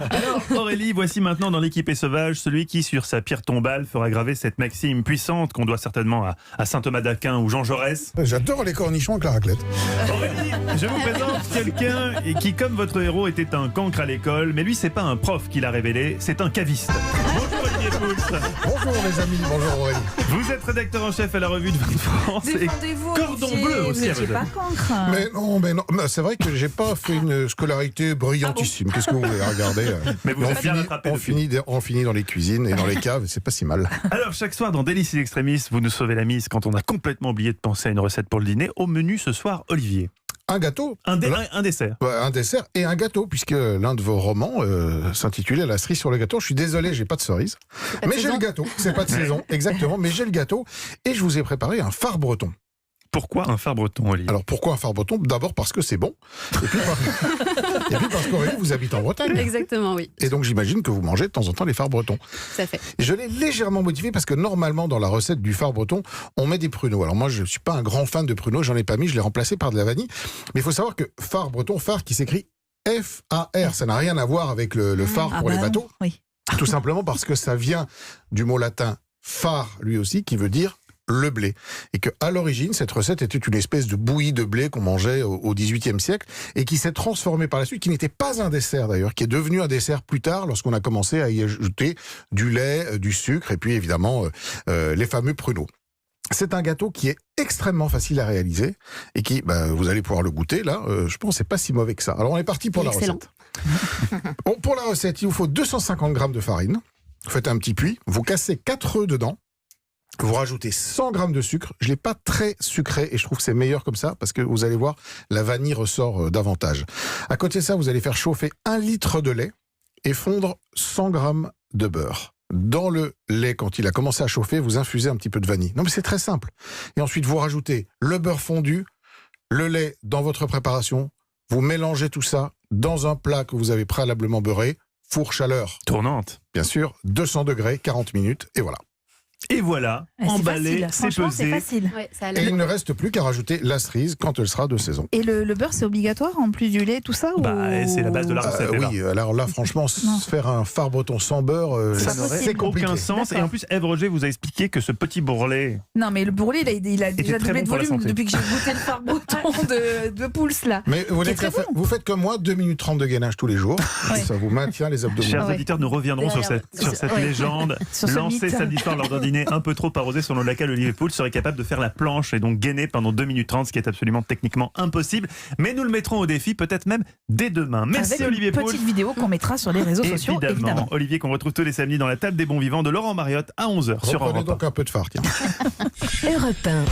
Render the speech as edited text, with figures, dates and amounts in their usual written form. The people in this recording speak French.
Alors Aurélie, voici maintenant dans l'équipe est sauvage celui qui sur sa pierre tombale fera graver cette maxime puissante qu'on doit certainement à saint Thomas d'Aquin ou Jean Jaurès. J'adore les cornichons avec la raclette. Aurélie, je vous présente quelqu'un qui comme votre héros était un cancre à l'école, mais lui c'est pas un prof qui l'a révélé, c'est un caviste. Bonjour Olivier Pouls. Bonjour les amis, bonjour Aurélie. Vous êtes rédacteur en chef à la revue de Vin de France et Défendez-vous, cordon Olivier, bleu aussi à mais j'ai votre pas avis. cancre. Mais non, c'est vrai que j'ai pas fait une scolarité brillantissime. Qu'est-ce que vous voulez regarder Mais vous êtes bien rattrapé depuis. on finit dans les cuisines et dans les caves, c'est pas si mal. Alors chaque soir dans Délices Extrémistes, vous nous sauvez la mise quand on a complètement oublié de penser à une recette pour le dîner. Au menu ce soir, Olivier. Un gâteau, Un dessert. un dessert et un gâteau, puisque l'un de vos romans s'intitulait La cerise sur le gâteau. Je suis désolé, j'ai pas de cerise, mais j'ai le gâteau. C'est pas de saison, exactement, mais j'ai le gâteau et je vous ai préparé un phare breton. Pourquoi un phare breton, Olivier? Alors pourquoi un phare breton? D'abord parce que c'est bon, et puis parce qu'Aurélie, vous habitez en Bretagne. Exactement, oui. Et donc j'imagine que vous mangez de temps en temps les phares bretons. Tout à fait. Je l'ai légèrement modifié parce que normalement dans la recette du phare breton, on met des pruneaux. Alors moi je ne suis pas un grand fan de pruneaux, j'en ai pas mis, je l'ai remplacé par de la vanille. Mais il faut savoir que phare breton, phare qui s'écrit F-A-R, ça n'a rien à voir avec le phare pour les bateaux. Oui. Tout simplement parce que ça vient du mot latin phare lui aussi qui veut dire le blé. Et qu'à l'origine, cette recette était une espèce de bouillie de blé qu'on mangeait au XVIIIe siècle et qui s'est transformée par la suite, qui n'était pas un dessert d'ailleurs, qui est devenu un dessert plus tard lorsqu'on a commencé à y ajouter du lait, du sucre et puis évidemment les fameux pruneaux. C'est un gâteau qui est extrêmement facile à réaliser et qui, vous allez pouvoir le goûter là, je pense c'est pas si mauvais que ça. Alors on est parti pour la Excellent. recette. Bon, pour la recette, il vous faut 250 grammes de farine. Vous faites un petit puits, vous cassez 4 œufs dedans. Vous rajoutez 100 grammes de sucre. Je ne l'ai pas très sucré et je trouve que c'est meilleur comme ça parce que vous allez voir, la vanille ressort davantage. À côté de ça, vous allez faire chauffer 1 litre de lait et fondre 100 grammes de beurre. Dans le lait, quand il a commencé à chauffer, vous infusez un petit peu de vanille. Non mais c'est très simple. Et ensuite, vous rajoutez le beurre fondu, le lait dans votre préparation. Vous mélangez tout ça dans un plat que vous avez préalablement beurré. Four chaleur, Tournante. bien sûr, 200 degrés, 40 minutes et voilà. Et voilà, C'est emballé, facile. c'est Franchement, c'est pesé. facile. Ouais, ça a Et l'air. il ne reste plus qu'à rajouter la cerise quand elle sera de saison. Et le beurre, c'est obligatoire en plus du lait, tout ça ou... C'est la base de la recette. Oui, alors là, franchement, faire un phare breton sans beurre, Ça n'aurait c'est compliqué. aucun sens. Et D'accord. en plus, Ève Roger vous a expliqué que ce petit bourrelet. Non, mais le bourrelet, il a déjà très doublé bon de pour la volume santé. depuis que j'ai goûté le phare breton de Pouls, là. Mais vous, Qui est très vous faites comme moi, 2 minutes 30 de gainage tous les jours. Ouais. Ça vous maintient les abdominaux. Chers Ouais. auditeurs, nous reviendrons sur cette Ouais. légende Sur ce lancée mythe. samedi soir lors d'un dîner un peu trop arrosé, selon laquelle Olivier Pouls serait capable de faire la planche et donc gainer pendant 2 minutes 30, ce qui est absolument techniquement impossible. Mais nous le mettrons au défi, peut-être même dès demain. Merci Avec Olivier une Pouls. petite vidéo qu'on mettra sur les réseaux sociaux, évidemment. Olivier qu'on retrouve tous les samedis dans la table des bons vivants de Laurent Mariotte à 11h sur Reprenez Europe 1. donc un peu de phare, tiens. Europe 1.